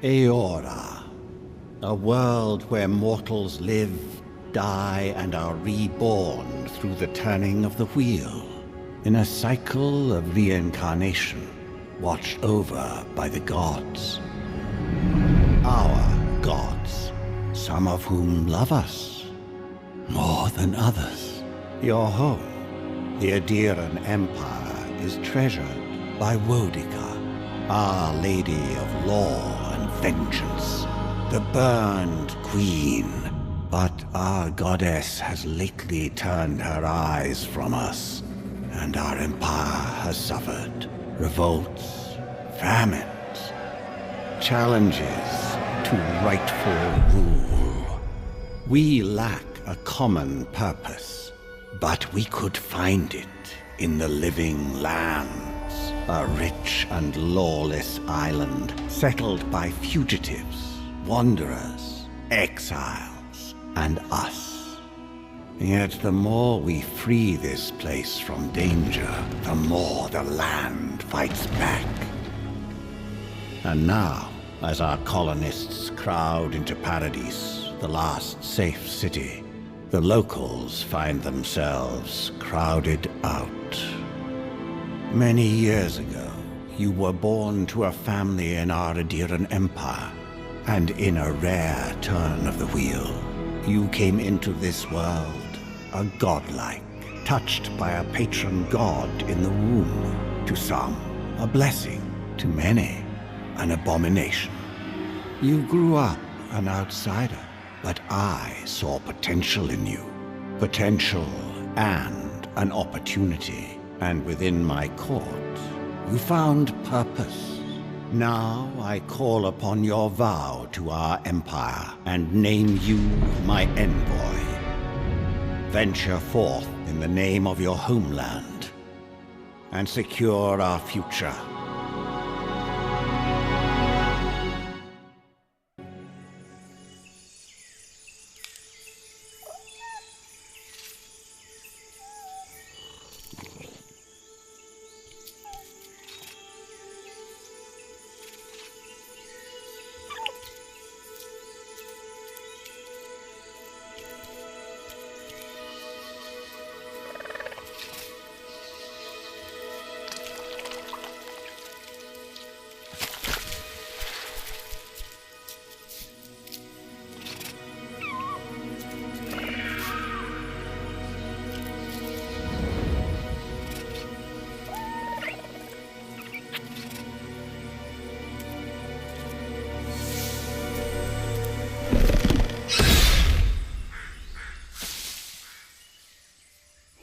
Eora, a world where mortals live, die, and are reborn through the turning of the wheel, in a cycle of reincarnation, watched over by the gods. Our gods, some of whom love us more than others. Your home, the Adiran Empire, is treasured by Wodica, Our Lady of Law and Vengeance, the Burned Queen. But our goddess has lately turned her eyes from us, and our empire has suffered revolts, famines, challenges to rightful rule. We lack a common purpose, but we could find it in the Living Lands, a rich and lawless island settled by fugitives, wanderers, exiles, and us. Yet the more we free this place from danger, the more the land fights back. And now, as our colonists crowd into Paradise, the last safe city, the locals find themselves crowded out. Many years ago, you were born to a family in our Adiran Empire, and in a rare turn of the wheel, you came into this world a godlike, touched by a patron god in the womb. To some, a blessing; to many, an abomination. You grew up an outsider, but I saw potential in you. Potential and an opportunity. And within my court, you found purpose. Now I call upon your vow to our empire and name you my envoy. Venture forth in the name of your homeland and secure our future.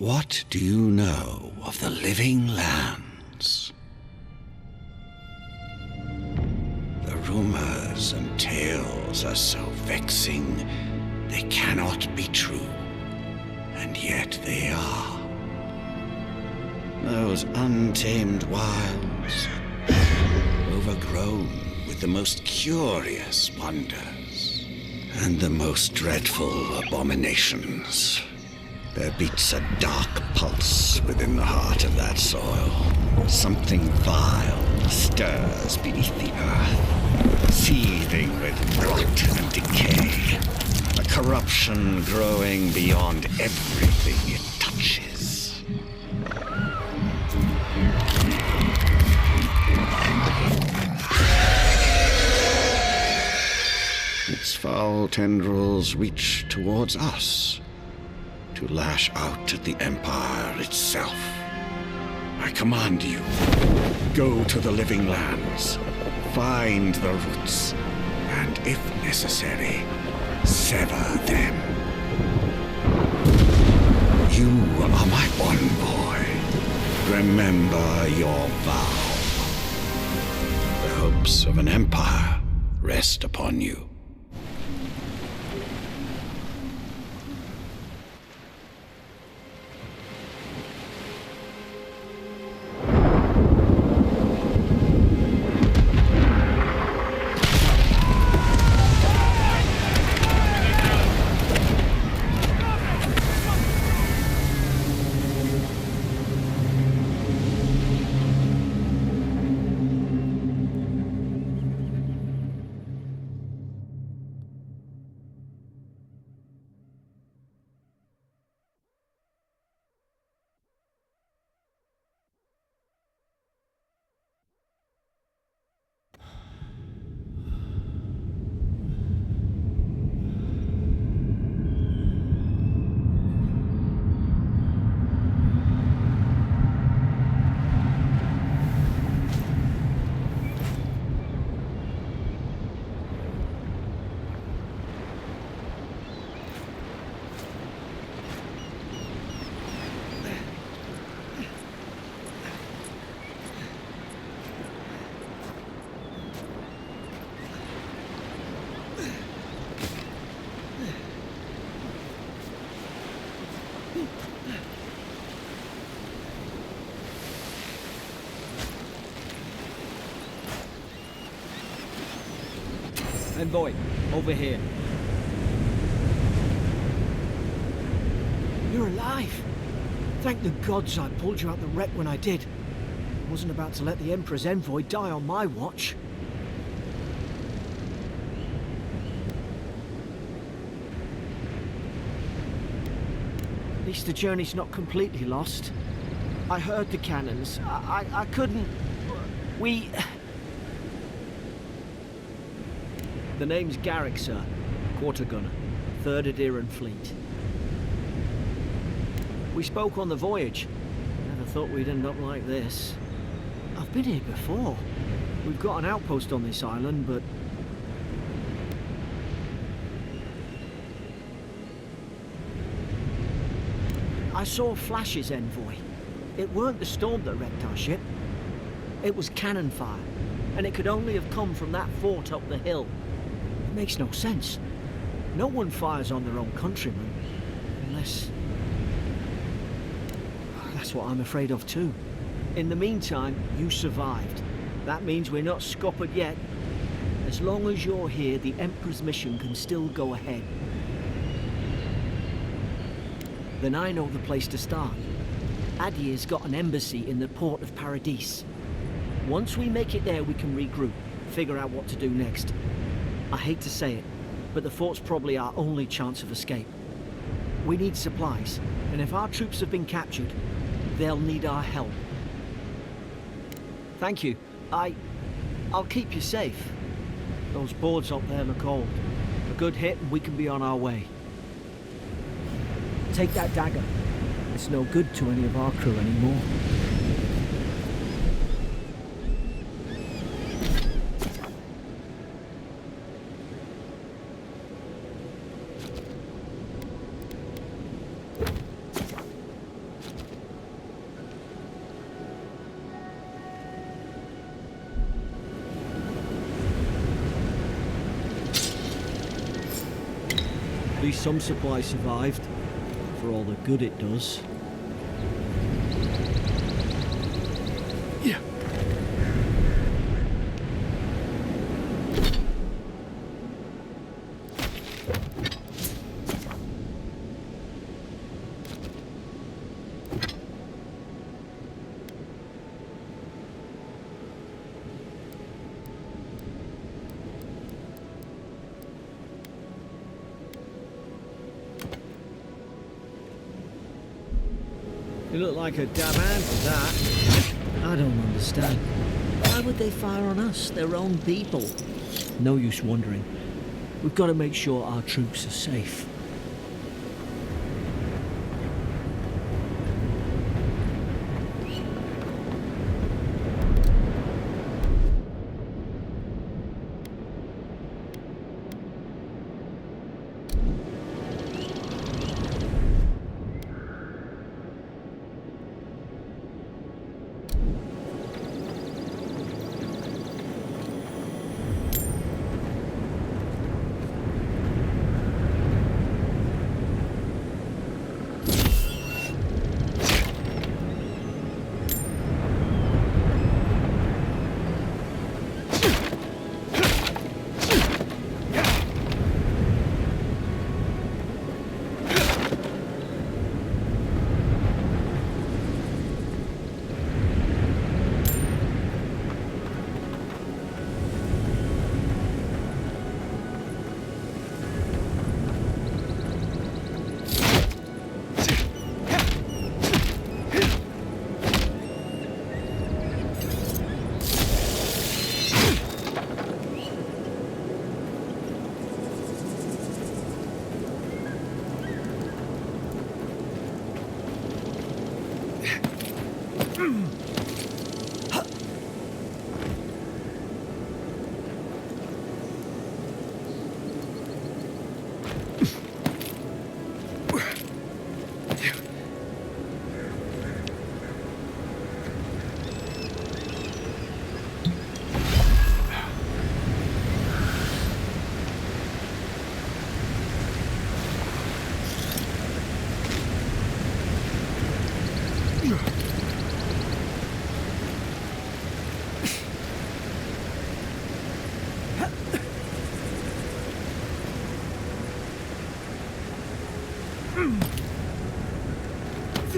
What do you know of the Living Lands? The rumors and tales are so vexing, they cannot be true, and yet they are. Those untamed wilds, overgrown with the most curious wonders and the most dreadful abominations. There beats a dark pulse within the heart of that soil. Something vile stirs beneath the earth, seething with rot and decay. A corruption growing beyond everything it touches. Its foul tendrils reach towards us, to lash out at the Empire itself. I command you, go to the Living Lands, find the roots, and if necessary, sever them. You are my envoy. Remember your vow. The hopes of an empire rest upon you. Envoy, over here. You're alive! Thank the gods I pulled you out the wreck when I did. I wasn't about to let the Emperor's envoy die on my watch. At least the journey's not completely lost. I heard the cannons. I couldn't... We... The name's Garrick, sir. Quarter gunner. 3rd Adheran Fleet. We spoke on the voyage. Never thought we'd end up like this. I've been here before. We've got an outpost on this island, but... I saw flashes, Envoy. It weren't the storm that wrecked our ship. It was cannon fire, and it could only have come from that fort up the hill. It makes no sense. No one fires on their own countrymen, unless... That's what I'm afraid of too. In the meantime, you survived. That means we're not scuppered yet. As long as you're here, the Emperor's mission can still go ahead. Then I know the place to start. Adir's got an embassy in the port of Paradis. Once we make it there, we can regroup, figure out what to do next. I hate to say it, but the fort's probably our only chance of escape. We need supplies, and if our troops have been captured, they'll need our help. Thank you. I'll keep you safe. Those boards up there look old. A good hit and we can be on our way. Take that dagger. It's no good to any of our crew anymore. At least some supplies survived, for all the good it does. Yeah. You look like a dab hand for that. I don't understand. Why would they fire on us, their own people? No use wondering. We've got to make sure our troops are safe.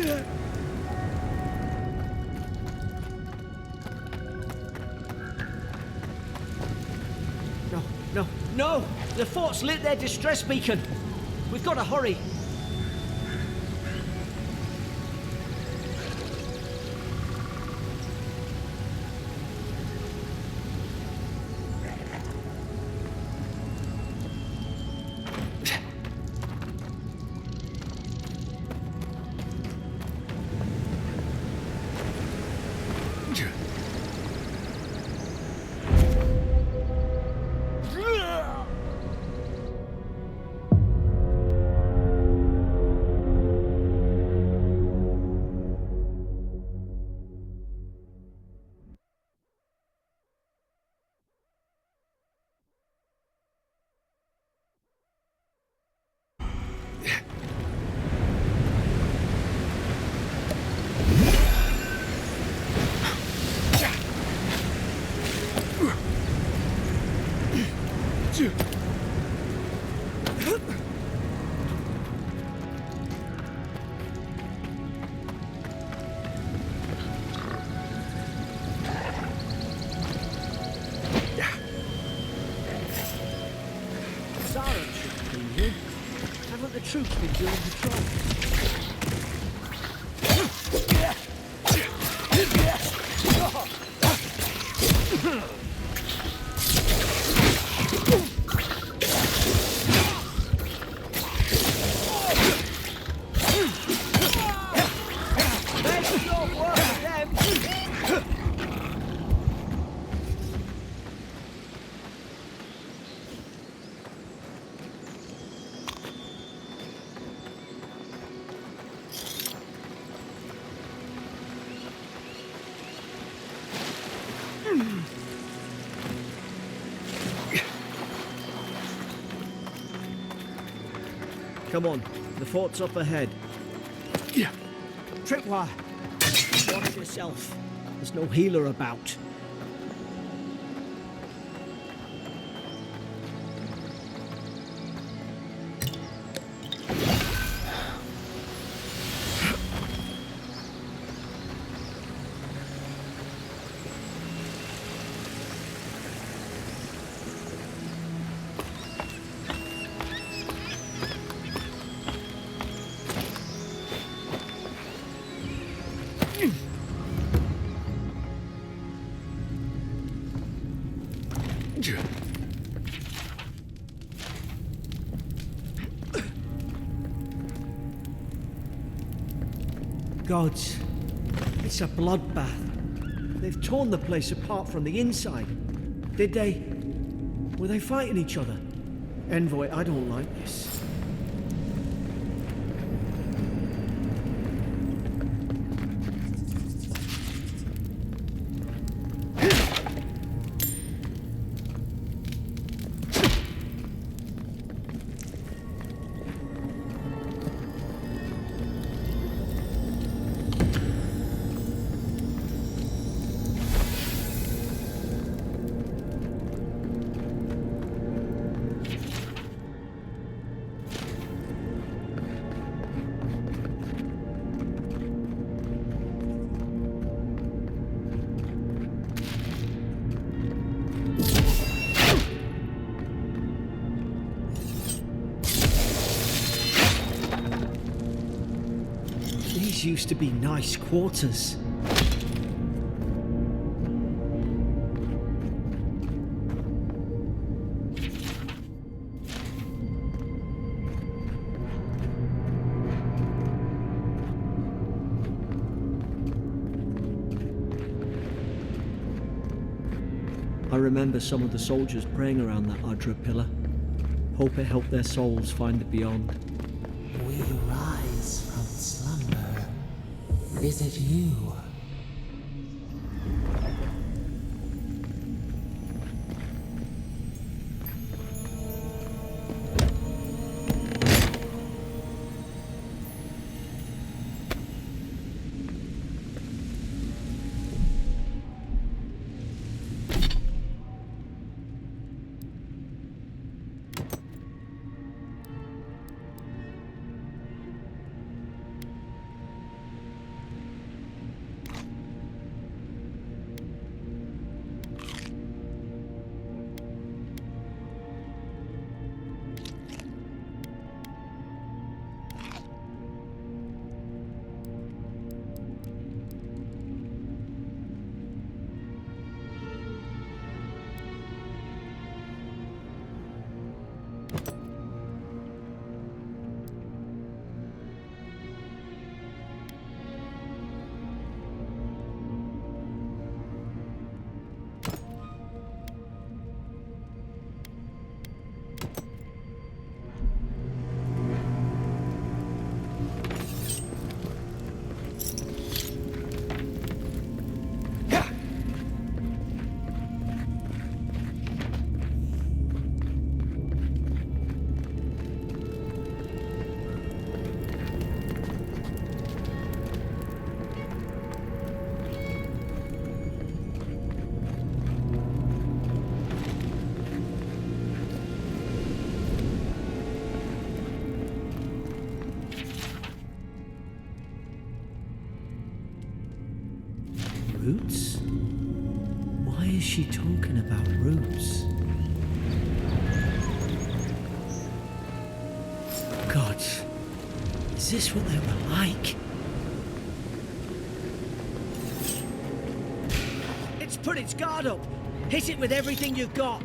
No, no, no! The fort's lit their distress beacon! We've got to hurry! Haven't the troops been doing patrol? Make short work of them! Come on, the fort's up ahead. Yeah. Tripwire, watch yourself. There's no healer about. Gods, it's a bloodbath. They've torn the place apart from the inside. Did they? Were they fighting each other? Envoy, I don't like this. These used to be nice quarters. I remember some of the soldiers praying around that Adra pillar. Hope it helped their souls find the beyond. We rise from slumber. Is it you? Roots? Why is she talking about roots? God, is this what they were like? It's put its guard up. Hit it with everything you've got.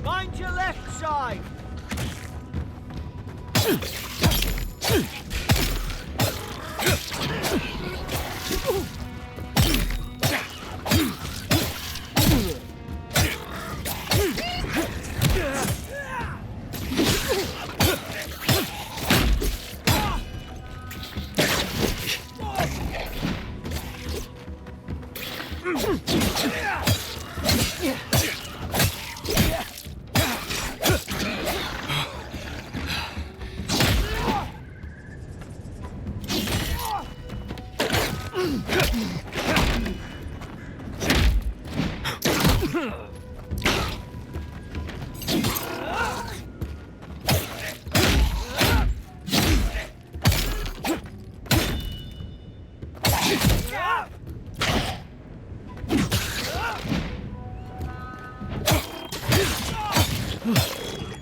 Mind your left side!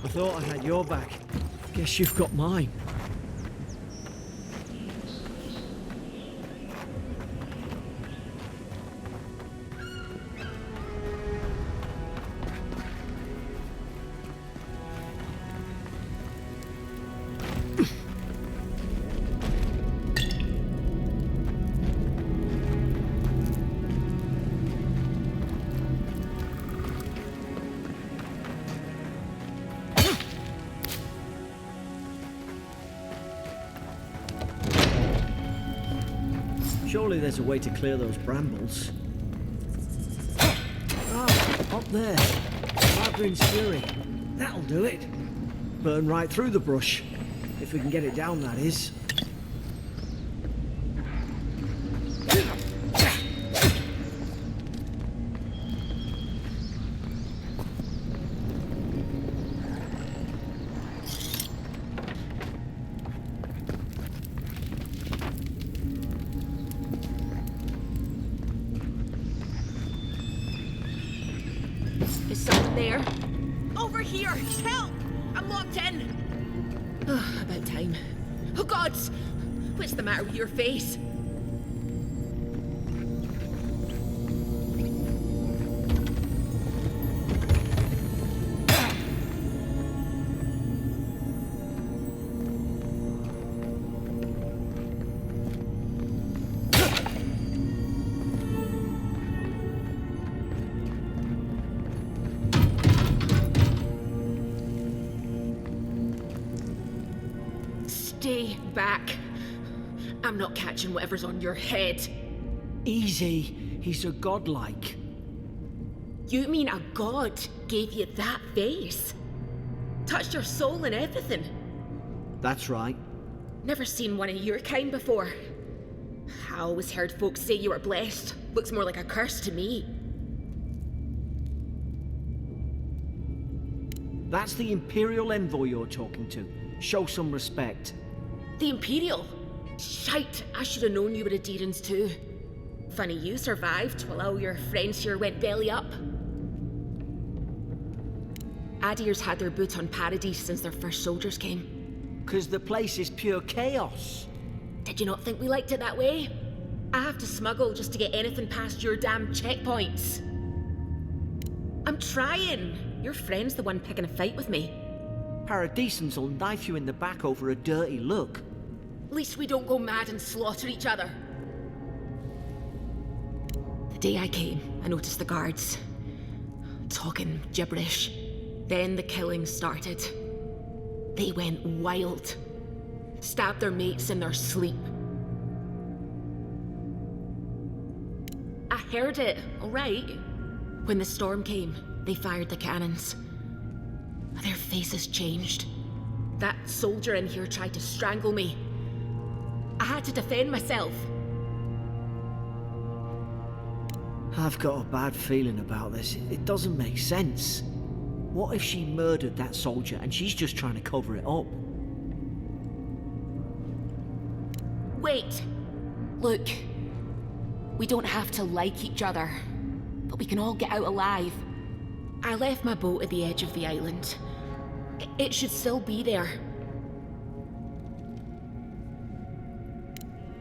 I thought I had your back. Guess you've got mine. Surely there's a way to clear those brambles. Ah, up there. Labyrinth's fury. That'll do it. Burn right through the brush. If we can get it down, that is. Is someone there? Over here! Help! I'm locked in! Oh, about time. Oh, God! What's the matter with your face? Stay back. I'm not catching whatever's on your head. Easy. He's a godlike. You mean a god gave you that face? Touched your soul and everything? That's right. Never seen one of your kind before. I always heard folks say you were blessed. Looks more like a curse to me. That's the Imperial envoy you're talking to. Show some respect. The Imperial? Shite, I should have known you were a Deerans too. Funny you survived while all your friends here went belly up. Adir's had their boot on Paradise since their first soldiers came. 'Cause the place is pure chaos. Did you not think we liked it that way? I have to smuggle just to get anything past your damn checkpoints. I'm trying. Your friend's the one picking a fight with me. Paradisans will knife you in the back over a dirty look. At least we don't go mad and slaughter each other. day I came, I noticed the guards talking gibberish. Then the killing started. They went wild. Stabbed their mates in their sleep. I heard it, all right. When the storm came, they fired the cannons. Their faces changed. That soldier in here tried to strangle me. I had to defend myself. I've got a bad feeling about this. It doesn't make sense. What if she murdered that soldier and she's just trying to cover it up? Wait. Look. We don't have to like each other, but we can all get out alive. I left my boat at the edge of the island. It should still be there.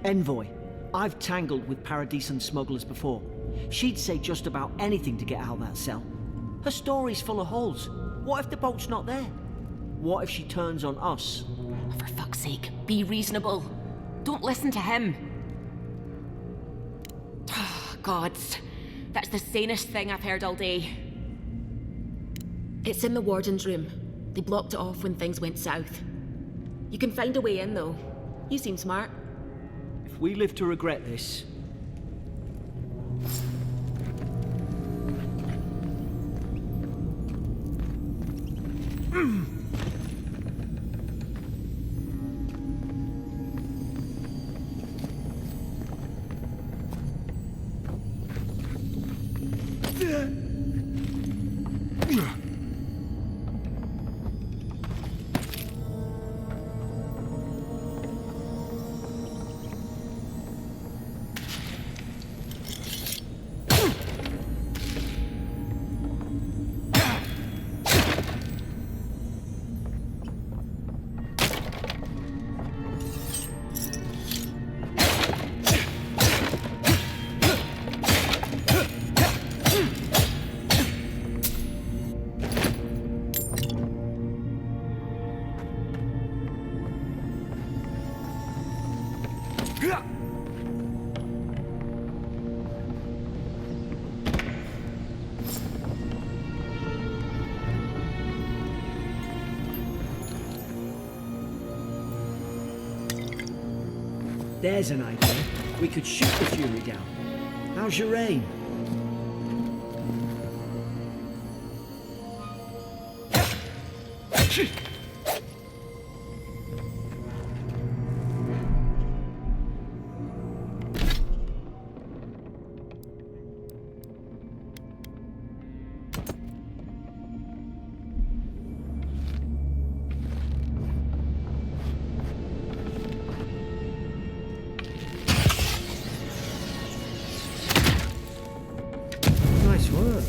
Envoy, I've tangled with Paradisian smugglers before. She'd say just about anything to get out of that cell. Her story's full of holes. What if the boat's not there? What if she turns on us? For fuck's sake, be reasonable. Don't listen to him. Gods, that's the sanest thing I've heard all day. It's in the warden's room. They blocked it off when things went south. You can find a way in, though. You seem smart. If we live to regret this... There's an idea. We could shoot the Fury down. How's your aim? Nice work.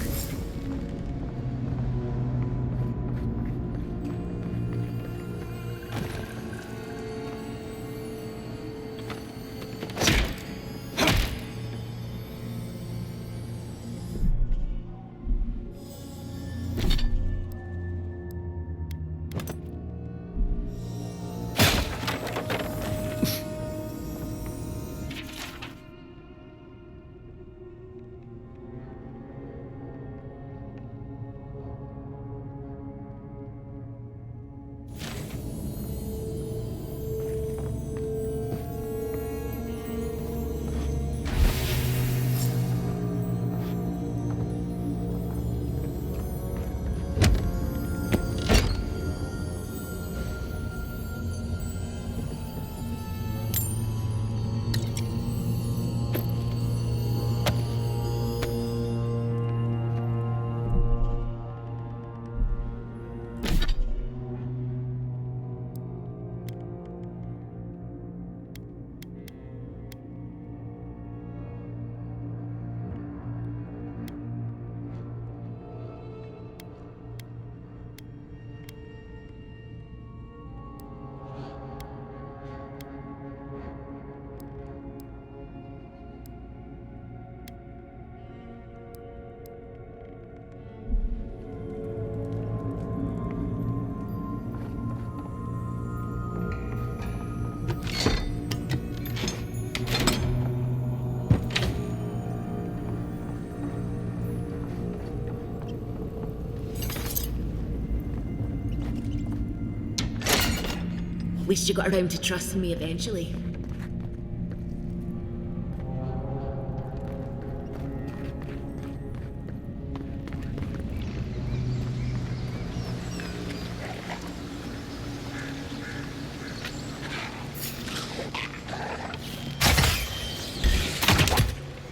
least you got around to trusting me eventually.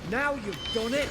Now you've done it!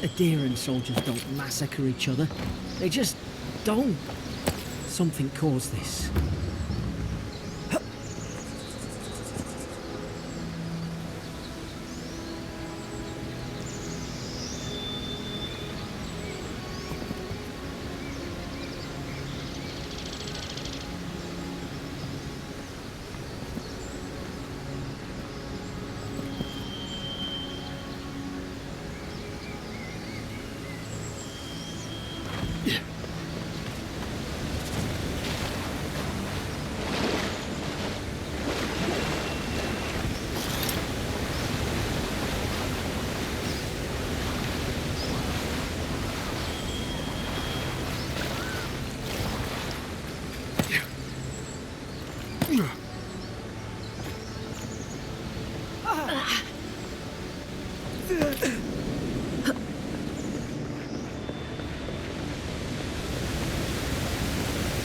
Adherent soldiers don't massacre each other. They just don't. Something caused this.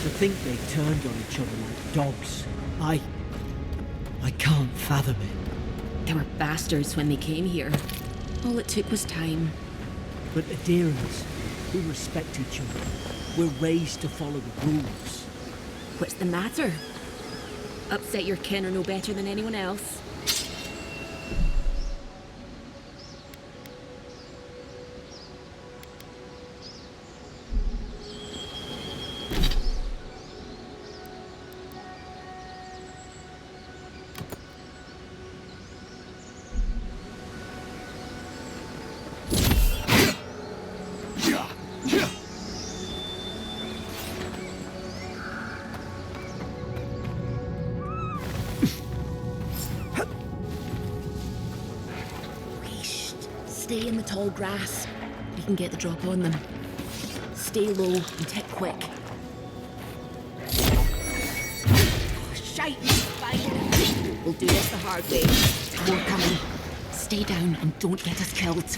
To think they turned on each other like dogs. I can't fathom it. They were bastards when they came here. All it took was time. But adherents, we respect each other. We're raised to follow the rules. What's the matter? Upset your kin are no better than anyone else? Stay in the tall grass. We can get the drop on them. Stay low and hit quick. Oh, shite! Fine. We'll do this the hard way. More coming. Stay down and don't get us killed.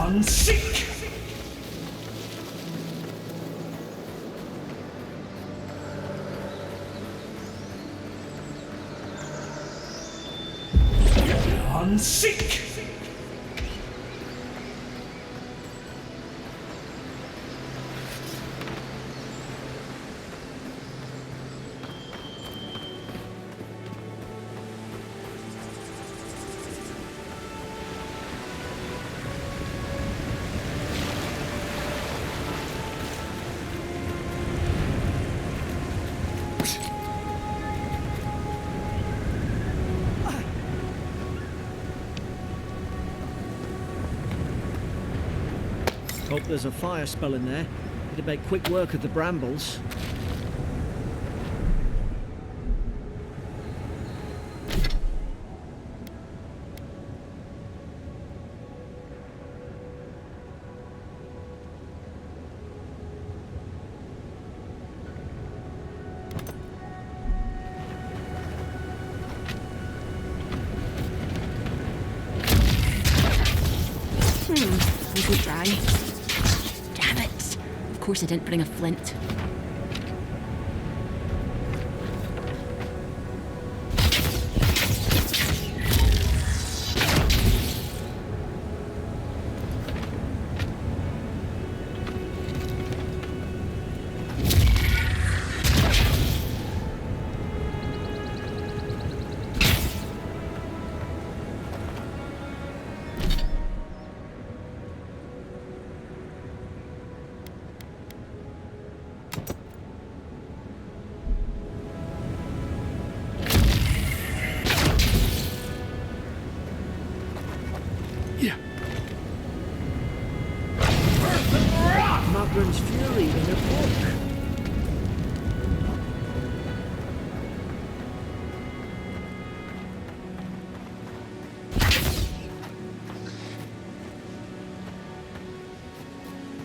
Unseek! Unseek! Hope there's a fire spell in there. It'd make quick work of the brambles. Was it dry? Damn it! Of course I didn't bring a flint. Magran's Fury in a book.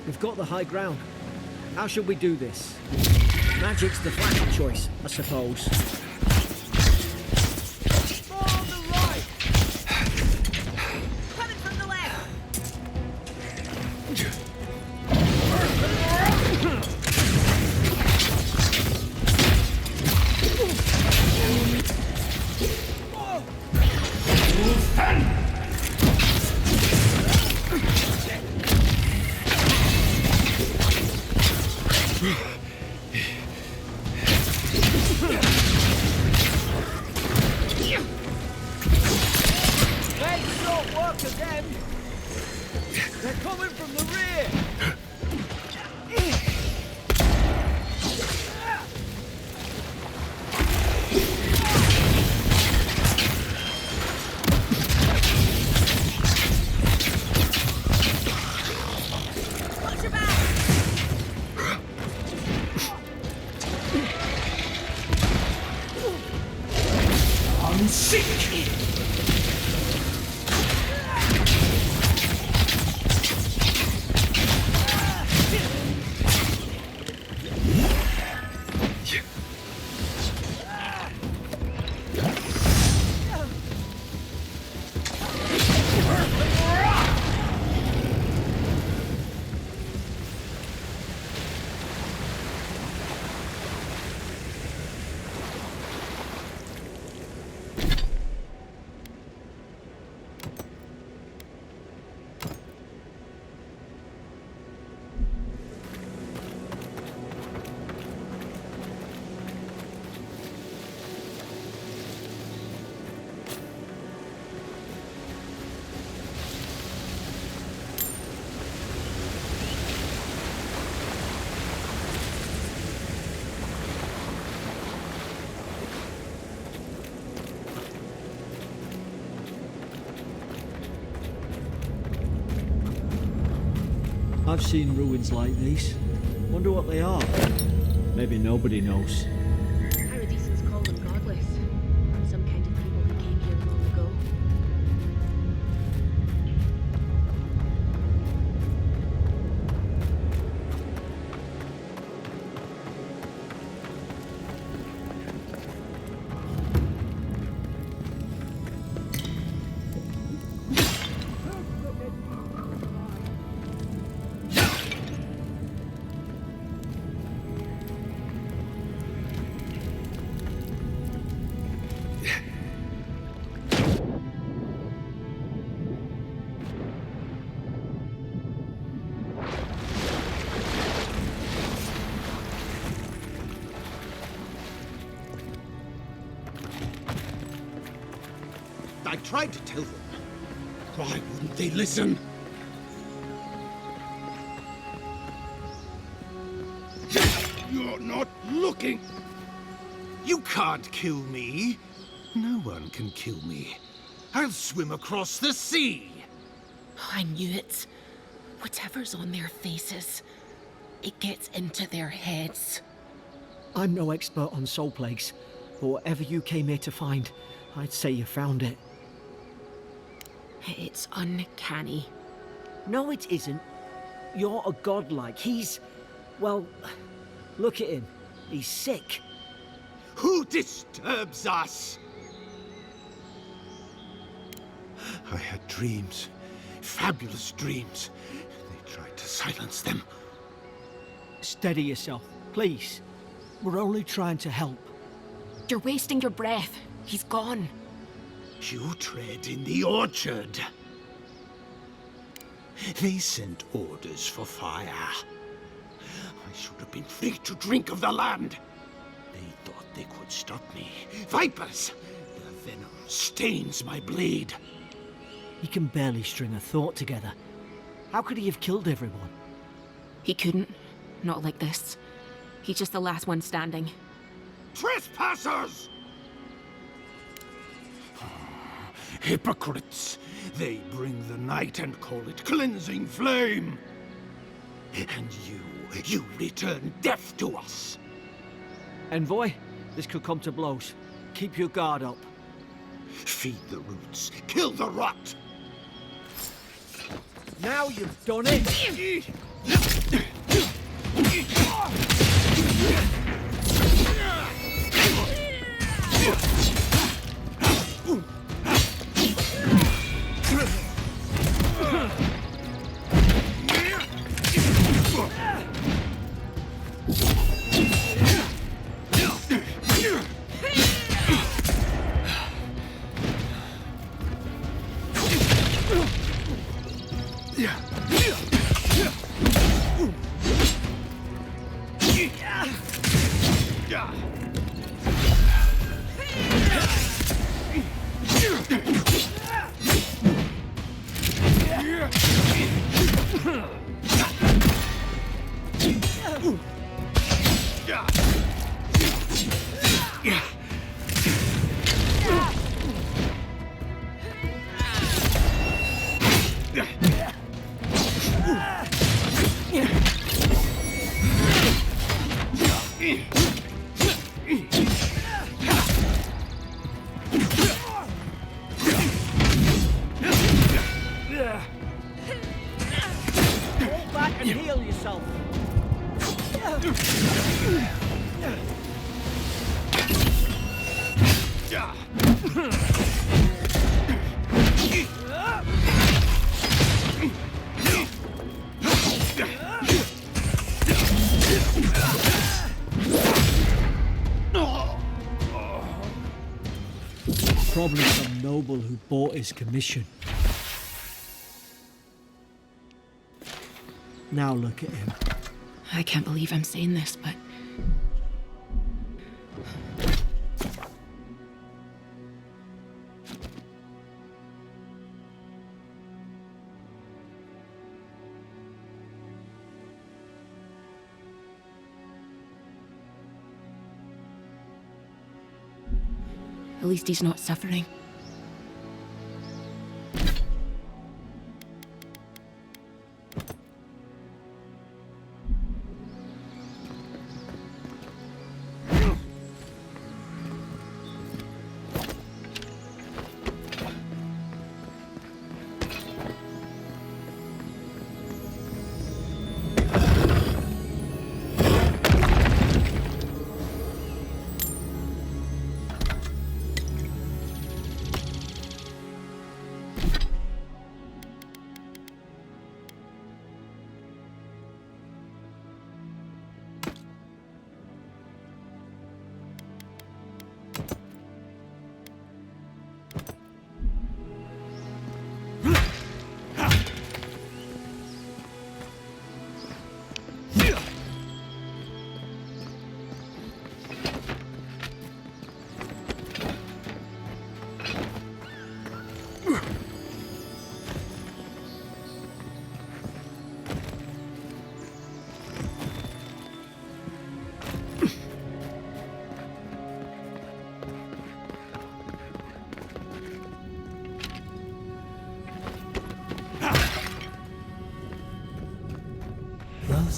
We've got the high ground. How should we do this? Magic's the flashy choice, I suppose. They're coming from the rear! I've seen ruins like these. Wonder what they are. Maybe nobody knows. Paradisans call them godless. Some kind of people who came here long ago. I tried to tell them. Why wouldn't they listen? You're not looking! You can't kill me. No one can kill me. I'll swim across the sea. I knew it. Whatever's on their faces, it gets into their heads. I'm no expert on soul plagues, but whatever you came here to find, I'd say you found it. It's uncanny. No, it isn't. You're a godlike. He's... well, look at him. He's sick. Who disturbs us? I had dreams. Fabulous dreams. They tried to silence them. Steady yourself, please. We're only trying to help. You're wasting your breath. He's gone. You tread in the orchard. They sent orders for fire. I should have been free to drink of the land. They thought they could stop me. Vipers! Their venom stains my blade. He can barely string a thought together. How could he have killed everyone? He couldn't. Not like this. He's just the last one standing. Trespassers! Hypocrites! They bring the night and call it cleansing flame. And you return death to us. Envoy, this could come to blows. Keep your guard up. Feed the roots, kill the rot. Now you've done it! Hold back and heal yourself. Probably some noble who bought his commission. Now look at him. I can't believe I'm saying this, but... at least he's not suffering.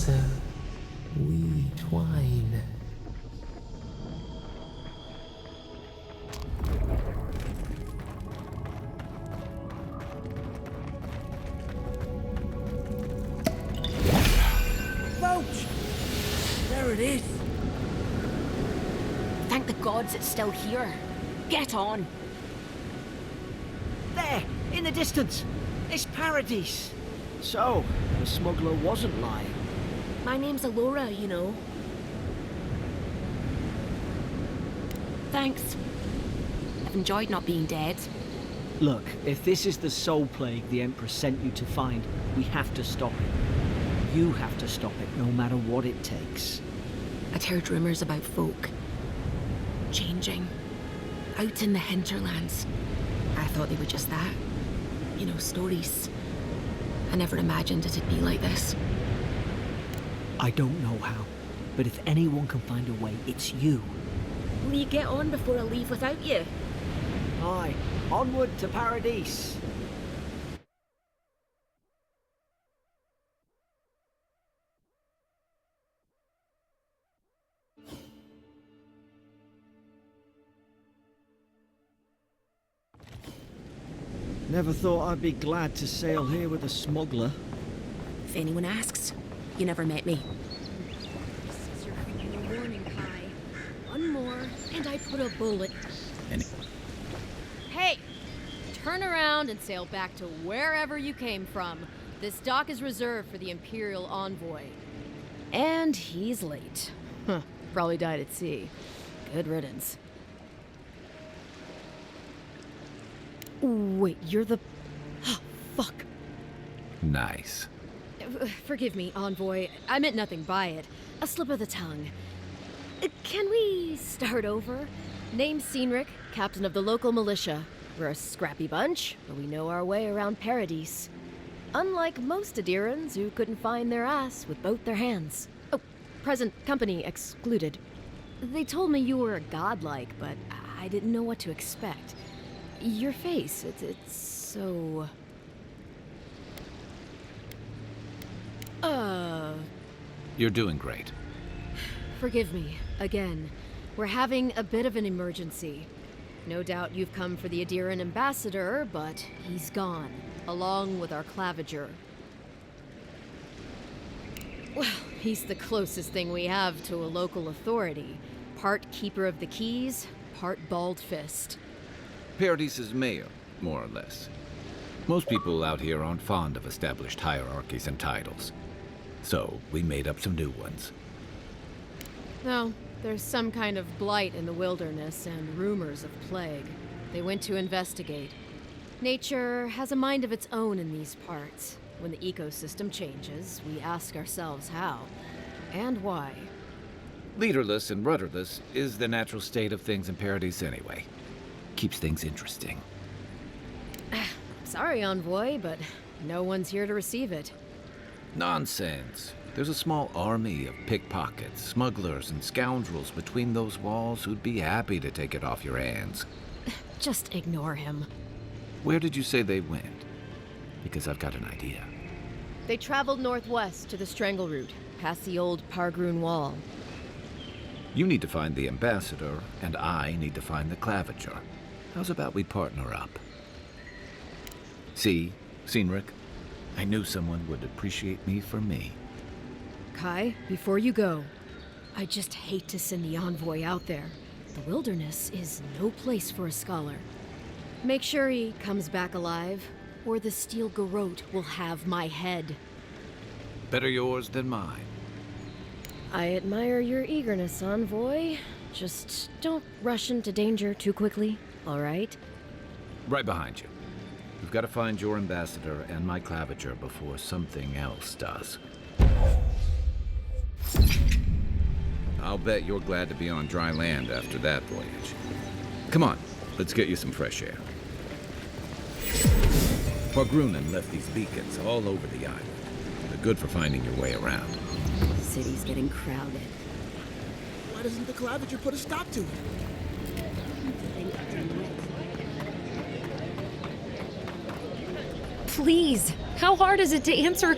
closer we twine. Roach! There it is! Thank the gods it's still here. Get on. There! In the distance! It's Paradise! So, the smuggler wasn't lying. My name's Alora, you know. Thanks. I've enjoyed not being dead. Look, if this is the soul plague the Empress sent you to find, we have to stop it. You have to stop it, no matter what it takes. I'd heard rumors about folk changing out in the hinterlands. I thought they were just that. You know, stories. I never imagined it'd be like this. I don't know how, but if anyone can find a way, it's you. Will you get on before I leave without you? Aye, onward to Paradise. Never thought I'd be glad to sail here with a smuggler. If anyone asks, you never met me. This is your final warning, Kai. One more, and I put a bullet. Hey! Turn around and sail back to wherever you came from. This dock is reserved for the Imperial Envoy. And he's late. Huh. Probably died at sea. Good riddance. Wait, you're the... Fuck. Nice. Forgive me, Envoy. I meant nothing by it. A slip of the tongue. Can we start over? Name's Cynric, captain of the local militia. We're a scrappy bunch, but we know our way around Paradise. Unlike most Adirans who couldn't find their ass with both their hands. Oh, present company excluded. They told me you were godlike, but I didn't know what to expect. Your face, it's so... You're doing great. Forgive me, again. We're having a bit of an emergency. No doubt you've come for the Adiran ambassador, but he's gone, along with our claviger. Well, he's the closest thing we have to a local authority. Part keeper of the keys, part bald fist. Paradise's mayor, more or less. Most people out here aren't fond of established hierarchies and titles. So, we made up some new ones. No, there's some kind of blight in the wilderness and rumors of plague. They went to investigate. Nature has a mind of its own in these parts. When the ecosystem changes, we ask ourselves how and why. Leaderless and rudderless is the natural state of things in Paradise anyway. Keeps things interesting. Sorry, Envoy, but no one's here to receive it. Nonsense. There's a small army of pickpockets, smugglers, and scoundrels between those walls who'd be happy to take it off your hands. Just ignore him. Where did you say they went? Because I've got an idea. They traveled northwest to the Strangle Route, past the old Pargroon Wall. You need to find the ambassador, and I need to find the claviger. How's about we partner up? See, Cynric, I knew someone would appreciate me for me. Kai, before you go, I just hate to send the Envoy out there. The wilderness is no place for a scholar. Make sure he comes back alive, or the Steel Garrote will have my head. Better yours than mine. I admire your eagerness, Envoy. Just don't rush into danger too quickly, all right? Right behind you. We've got to find your ambassador and my claviger before something else does. I'll bet you're glad to be on dry land after that voyage. Come on, let's get you some fresh air. Pargrunen left these beacons all over the island. They're good for finding your way around. The city's getting crowded. Why doesn't the claviger put a stop to it? Please, how hard is it to answer? I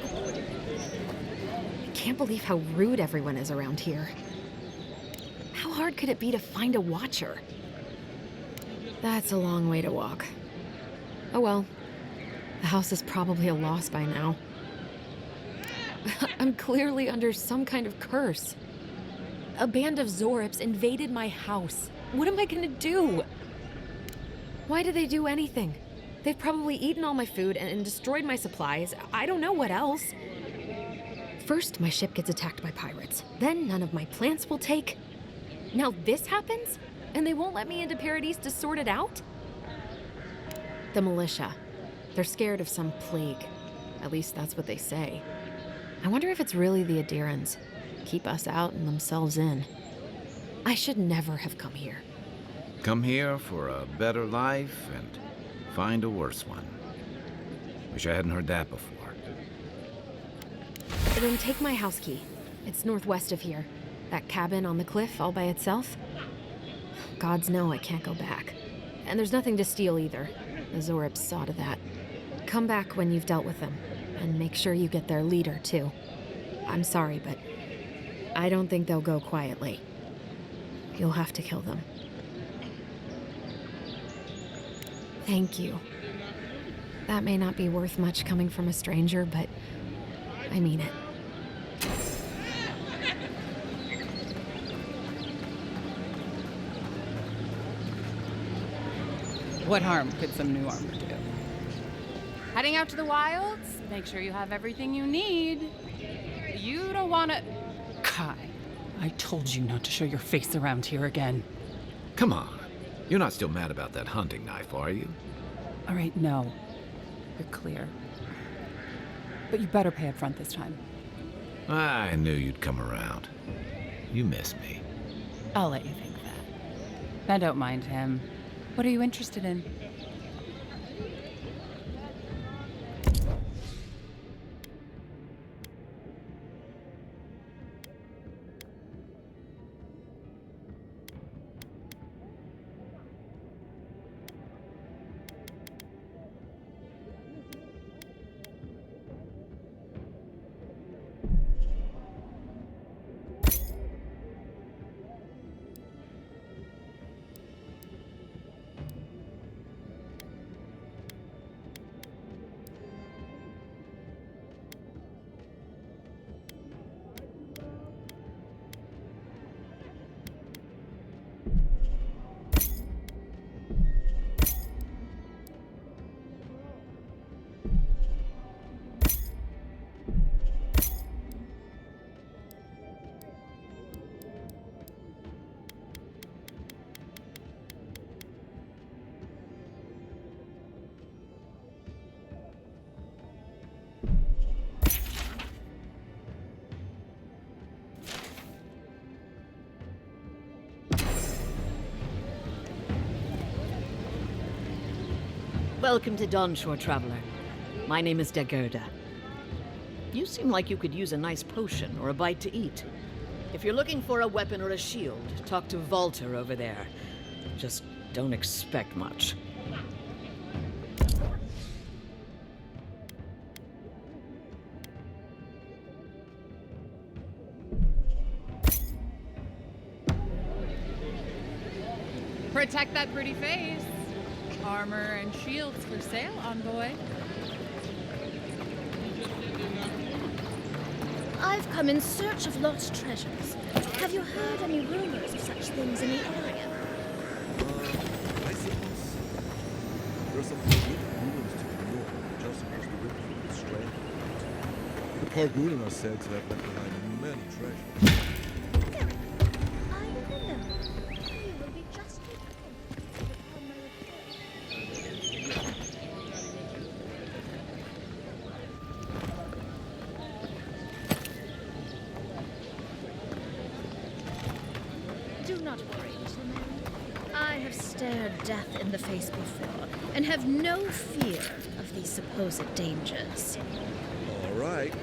can't believe how rude everyone is around here. How hard could it be to find a watcher? That's a long way to walk. Oh well. The house is probably a loss by now. I'm clearly under some kind of curse. A band of Zorips invaded my house. What am I gonna do? Why did they do anything? They've probably eaten all my food and destroyed my supplies. I don't know what else. First, my ship gets attacked by pirates. Then none of my plants will take. Now this happens? And they won't let me into Paradise to sort it out? The militia. They're scared of some plague. At least that's what they say. I wonder if it's really the Adirans. Keep us out and themselves in. I should never have come here. Come here for a better life and find a worse one. Wish I hadn't heard that before. Then take my house key. It's northwest of here. That cabin on the cliff all by itself. Gods know I can't go back. And there's nothing to steal either. The Zorips saw to that. Come back when you've dealt with them. And make sure you get their leader, too. I'm sorry, but I don't think they'll go quietly. You'll have to kill them. Thank you. That may not be worth much coming from a stranger, but I mean it. What harm could some new armor do? Heading out to the wilds? Make sure you have everything you need. You don't want to... Kai, I told you not to show your face around here again. Come on. You're not still mad about that hunting knife, are you? All right, no. You're clear. But you better pay up front this time. I knew you'd come around. You miss me. I'll let you think that. Now don't mind him. What are you interested in? Welcome to Dawnshore, Traveler. My name is Dagerda. You seem like you could use a nice potion or a bite to eat. If you're looking for a weapon or a shield, talk to Walter over there. Just don't expect much. Protect that pretty face. Armor and shields for sale, envoy. I've come in search of lost treasures. Have you heard any rumors of such things in the area? I suppose so. There are some forbidden ruins to the north, just across the river from the Strand. The Kargunin are said to have left behind many treasures. I remember. You will be just upon my Do not worry, little man. I have stared death in the face before, and have no fear of these supposed dangers. All right.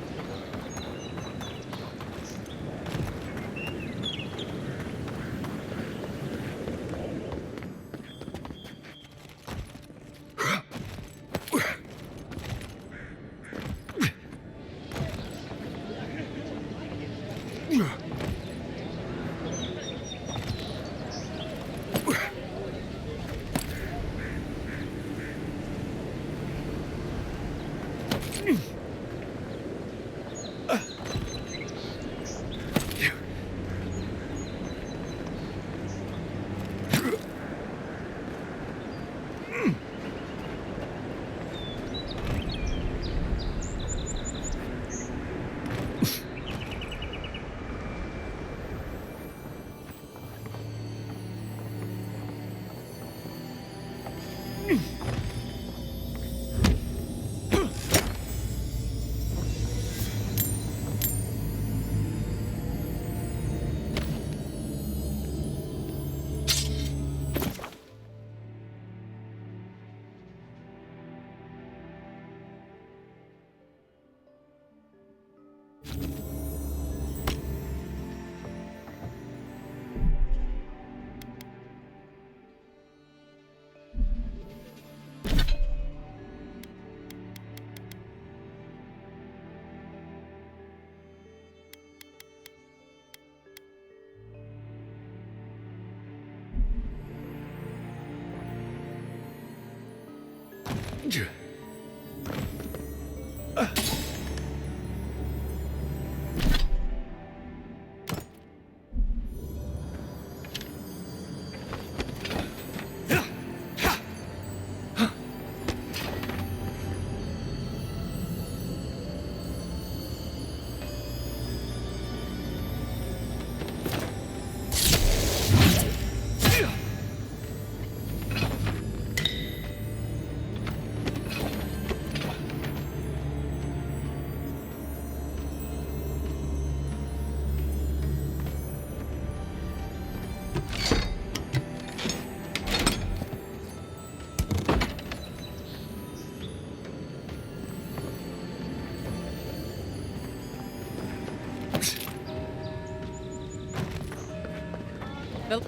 Bill,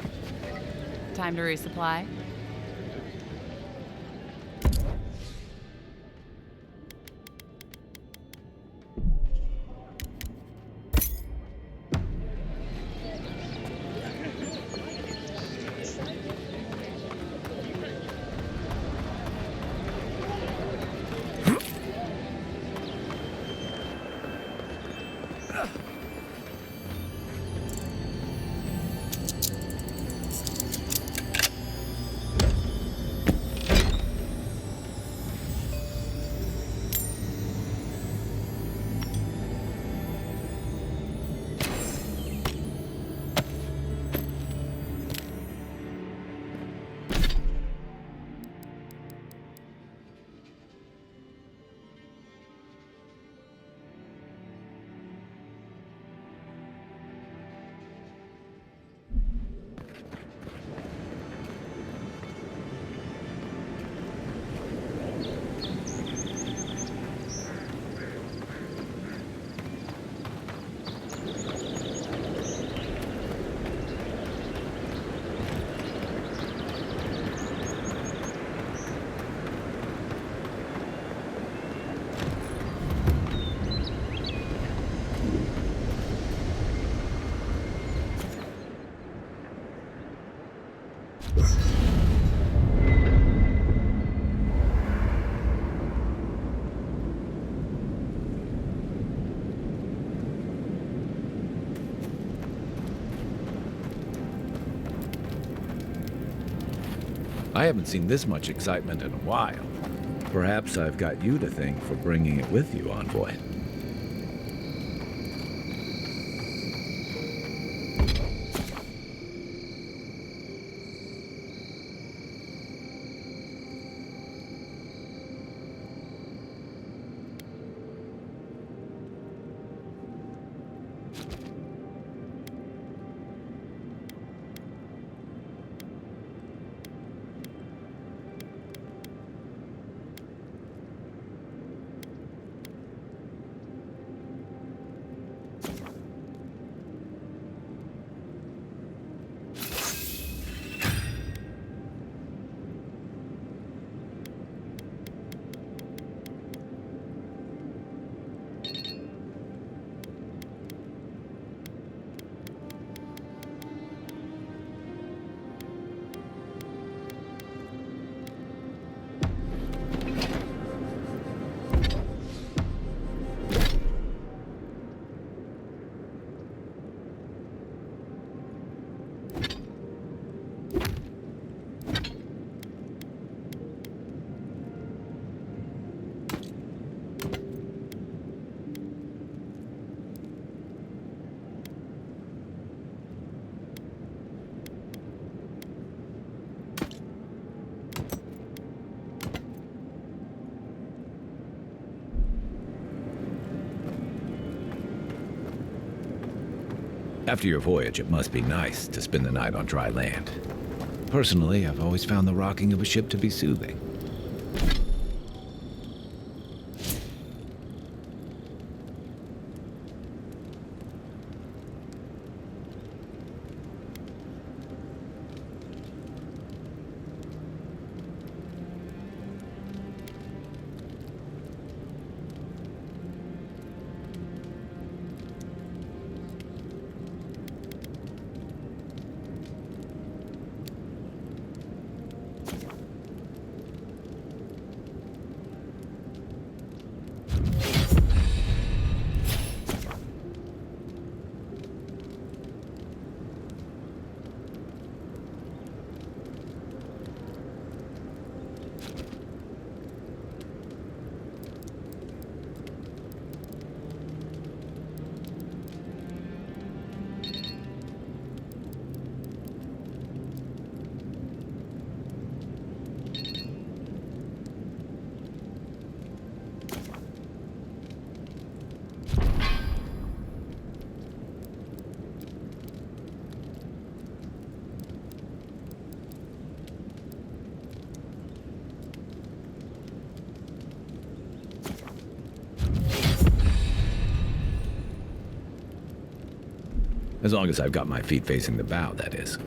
time to resupply. I haven't seen this much excitement in a while. Perhaps I've got you to thank for bringing it with you, Envoy. After your voyage, it must be nice to spend the night on dry land. Personally, I've always found the rocking of a ship to be soothing. As long as I've got my feet facing the bow, that is.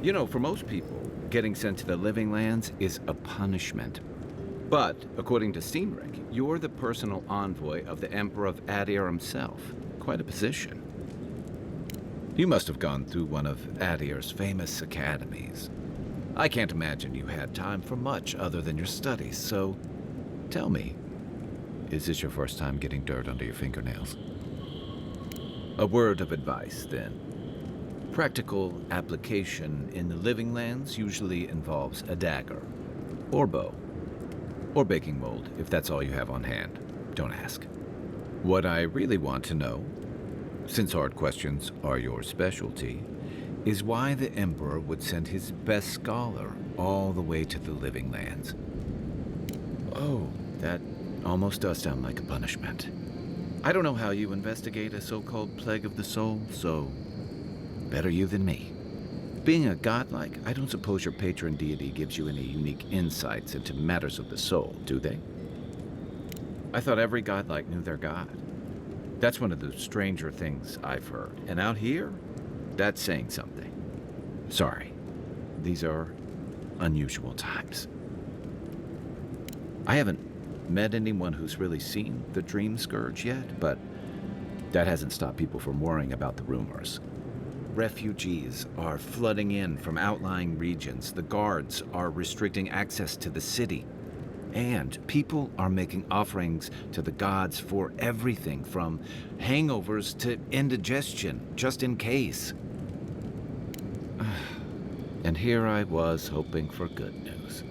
You know, for most people, getting sent to the Living Lands is a punishment. But, according to Steenrick, you're the personal envoy of the Emperor of Adir himself. Quite a position. You must have gone through one of Adir's famous academies. I can't imagine you had time for much other than your studies, so tell me, is this your first time getting dirt under your fingernails? A word of advice, then. Practical application in the Living Lands usually involves a dagger, or bow, or baking mold, if that's all you have on hand. Don't ask. What I really want to know, since hard questions are your specialty, is why the Emperor would send his best scholar all the way to the Living Lands. Oh, that almost does sound like a punishment. I don't know how you investigate a so-called plague of the soul, so better you than me. Being a godlike, I don't suppose your patron deity gives you any unique insights into matters of the soul, do they? I thought every godlike knew their god. That's one of the stranger things I've heard. And out here, that's saying something. Sorry, these are unusual times. I haven't met anyone who's really seen the Dream Scourge yet, but that hasn't stopped people from worrying about the rumors. Refugees are flooding in from outlying regions. The guards are restricting access to the city. And people are making offerings to the gods for everything from hangovers to indigestion, just in case. And here I was hoping for good news.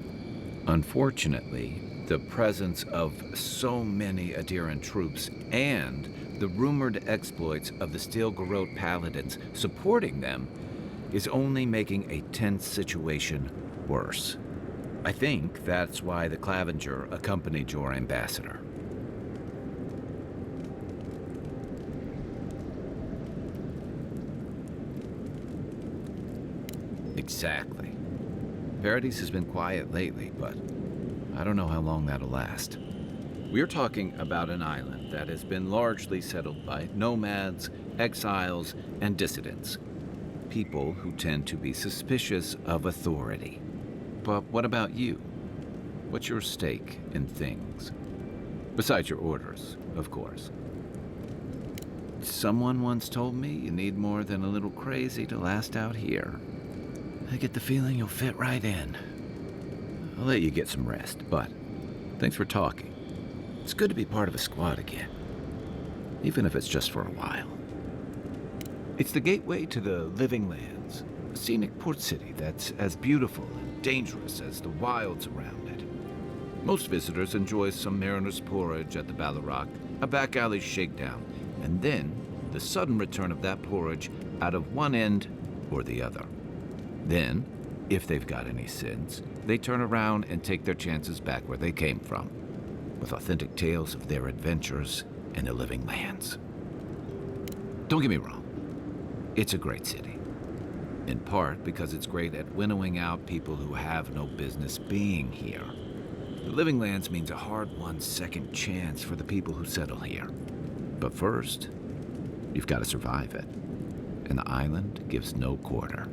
Unfortunately, the presence of so many Adiran troops and the rumored exploits of the Steel Garrote paladins supporting them is only making a tense situation worse. I think that's why the Clavenger accompanied your ambassador. Exactly. Paradise has been quiet lately, but I don't know how long that'll last. We're talking about an island that has been largely settled by nomads, exiles, and dissidents. People who tend to be suspicious of authority. But what about you? What's your stake in things? Besides your orders, of course. Someone once told me you need more than a little crazy to last out here. I get the feeling you'll fit right in. I'll let you get some rest, but thanks for talking. It's good to be part of a squad again, even if it's just for a while. It's the gateway to the Living Lands, a scenic port city that's as beautiful and dangerous as the wilds around it. Most visitors enjoy some mariner's porridge at the Ballarrock, a back alley shakedown, and then the sudden return of that porridge out of one end or the other. Then, if they've got any sins, they turn around and take their chances back where they came from, with authentic tales of their adventures in the Living Lands. Don't get me wrong, it's a great city. In part because it's great at winnowing out people who have no business being here. The Living Lands means a hard-won second chance for the people who settle here. But first, you've got to survive it. And the island gives no quarter.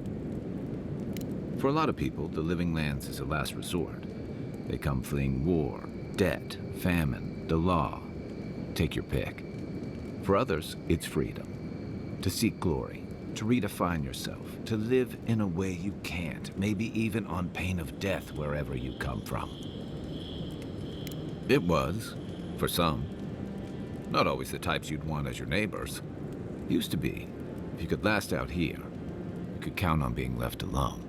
For a lot of people, the Living Lands is a last resort. They come fleeing war, debt, famine, the law. Take your pick. For others, it's freedom. To seek glory, to redefine yourself, to live in a way you can't, maybe even on pain of death wherever you come from. It was, for some. Not always the types you'd want as your neighbors. Used to be. If you could last out here, you could count on being left alone.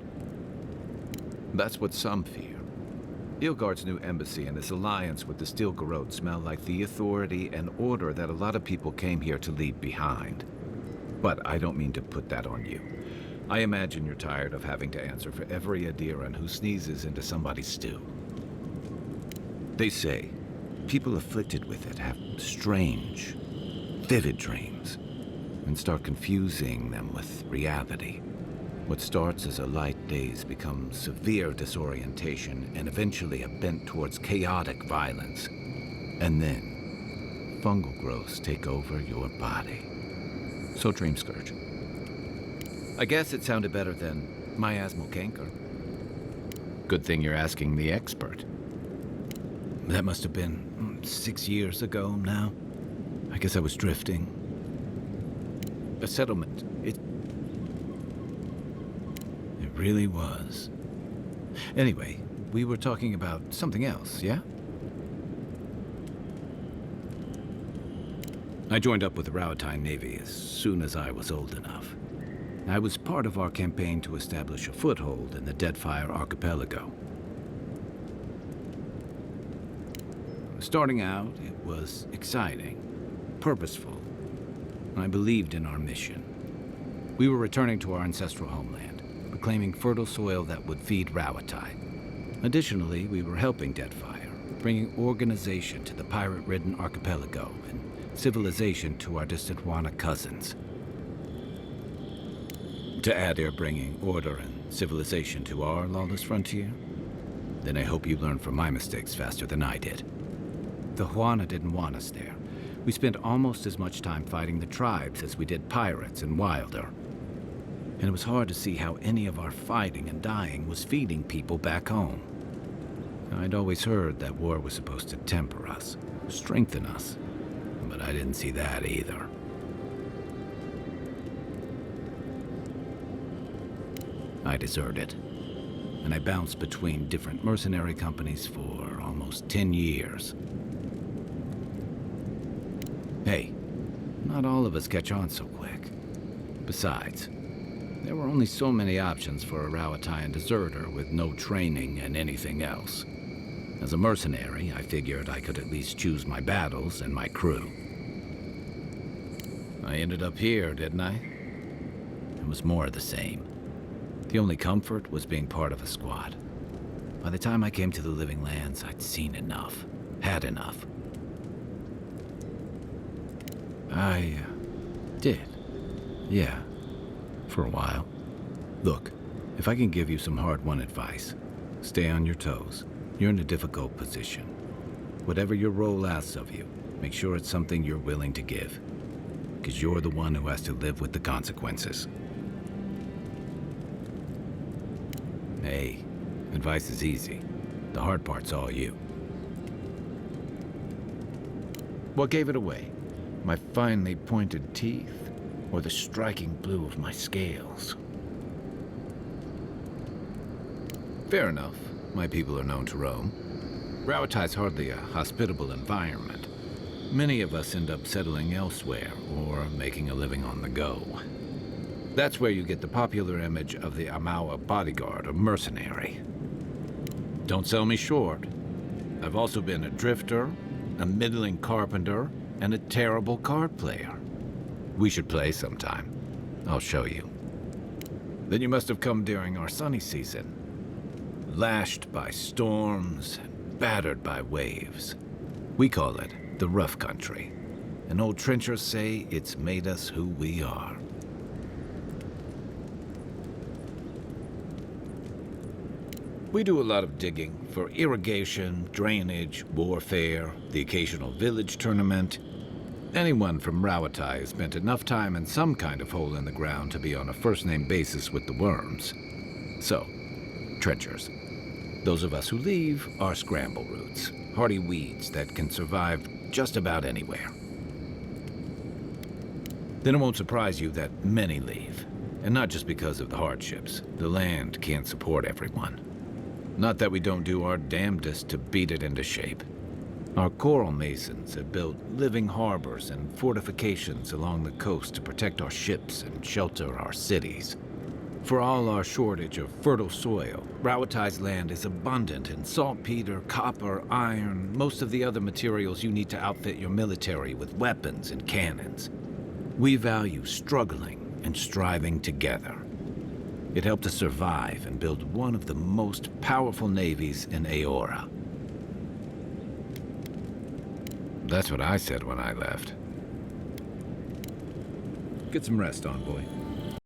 That's what some fear. Ilgard's new embassy and its alliance with the Steel Garrote smell like the authority and order that a lot of people came here to leave behind. But I don't mean to put that on you. I imagine you're tired of having to answer for every Adiran who sneezes into somebody's stew. They say people afflicted with it have strange, vivid dreams and start confusing them with reality. What starts as a light daze becomes severe disorientation and eventually a bent towards chaotic violence. And then, fungal growths take over your body. So Dream Scourge. I guess it sounded better than Miasmal canker. Good thing you're asking the expert. That must have been 6 years ago now. I guess I was drifting. A settlement. It really was. Anyway, we were talking about something else, yeah? I joined up with the Rowatine Navy as soon as I was old enough. I was part of our campaign to establish a foothold in the Deadfire Archipelago. Starting out, it was exciting, purposeful. I believed in our mission. We were returning to our ancestral homeland, reclaiming fertile soil that would feed Rowatine. Additionally, we were helping Deadfire, bringing organization to the pirate-ridden archipelago and civilization to our distant Wana cousins. To add, you're bringing order and civilization to our lawless frontier? Then I hope you learn from my mistakes faster than I did. The Huana didn't want us there. We spent almost as much time fighting the tribes as we did pirates and Wilder. And it was hard to see how any of our fighting and dying was feeding people back home. I'd always heard that war was supposed to temper us, strengthen us. But I didn't see that either. I deserted, and I bounced between different mercenary companies for almost 10 years. Hey, not all of us catch on so quick. Besides, there were only so many options for a Rowatine deserter with no training and anything else. As a mercenary, I figured I could at least choose my battles and my crew. I ended up here, didn't I? It was more of the same. The only comfort was being part of a squad. By the time I came to the Living Lands, I'd seen enough, had enough. I did. Yeah, for a while. Look, if I can give you some hard-won advice, stay on your toes. You're in a difficult position. Whatever your role asks of you, make sure it's something you're willing to give. Because you're the one who has to live with the consequences. Hey, advice is easy. The hard part's all you. What gave it away? My finely pointed teeth, or the striking blue of my scales? Fair enough. My people are known to roam. Rowatine's hardly a hospitable environment. Many of us end up settling elsewhere, or making a living on the go. That's where you get the popular image of the Amawa bodyguard or mercenary. Don't sell me short. I've also been a drifter, a middling carpenter, and a terrible card player. We should play sometime. I'll show you. Then you must have come during our sunny season. Lashed by storms and battered by waves. We call it the rough country. And old trenchers say it's made us who we are. We do a lot of digging for irrigation, drainage, warfare, the occasional village tournament. Anyone from Rowatine has spent enough time in some kind of hole in the ground to be on a first-name basis with the worms. So, trenchers. Those of us who leave are scramble roots, hardy weeds that can survive just about anywhere. Then it won't surprise you that many leave, and not just because of the hardships. The land can't support everyone. Not that we don't do our damnedest to beat it into shape. Our coral masons have built living harbors and fortifications along the coast to protect our ships and shelter our cities. For all our shortage of fertile soil, Rowatine's land is abundant in saltpeter, copper, iron, most of the other materials you need to outfit your military with weapons and cannons. We value struggling and striving together. It helped us survive and build one of the most powerful navies in Aora. That's what I said when I left. Get some rest, Envoy.